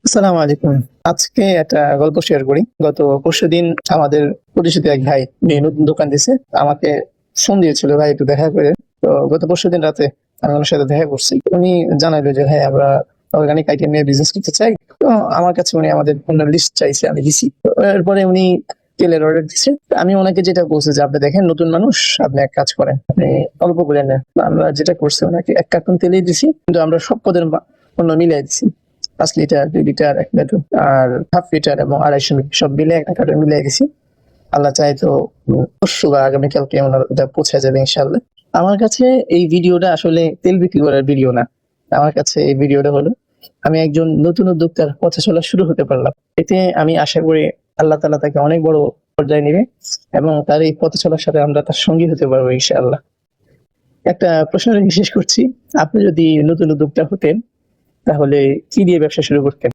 আসসালামু আলাইকুম। আজকে একটা গল্প শেয়ার করি। গত পরশুদিন আমাদের পরিচিত এক ভাই যে নতুন দোকান দিছে, আমাকে ফোন দিয়েছিল ভাই একটু দেখা করে। তো গত পরশুদিন রাতে আমি ওনার সাথে দেখা করছি। উনি জানাইলো যে ভাই আমরা অর্গানিক আইটেম নিয়ে বিজনেস করতে চাই। তো আমার কাছে উনি আমাদের পণ্যের লিস্ট চাইছে, আমি দিছি। তো এরপরে উনি তেলের অর্ডার দিছে। আমি ওনাকে যেটা বলছি যে আপনি দেখেন নতুন মানুষ, আপনি এক কাজ করেন, আপনি অল্প করে নেন। আমরা যেটা করছি ওনাকে ১ কার্টন তেলই দিছি, কিন্তু আমরা সব পদের পণ্য মিলাই দিছি। ৫ লিটার, ২ লিটার, ১ লিটার আর হাফ লিটার এবং ২৫০ সব মিলে একটা কার্টন মিলিয়ে গেছি। আল্লাহ চায় তো পরশু বা আগামীকালকে ওটা পৌঁছে যাবে ইনশাআল্লাহ। আমার কাছে এই ভিডিওটা আসলে তেল বিক্রি করার ভিডিও না। আমার কাছে এই ভিডিওটা হলো আমি একজন নতুন উদ্যোক্তার পথে চলা শুরু হতে পারলাম। এতে আমি আশা করি আল্লাহ তাআলা তাকে অনেক বড় পর্যায়ে নিবে এবং তার এই পথে চলার সাথে আমরা তার সঙ্গী হতে পারবো ইনশাআল্লাহ। একটা প্রশ্ন রেখে শেষ করছি। আপনি যদি নতুন উদ্যোক্তা হতেন তাহলে কি দিয়ে ব্যবসা শুরু করতেন?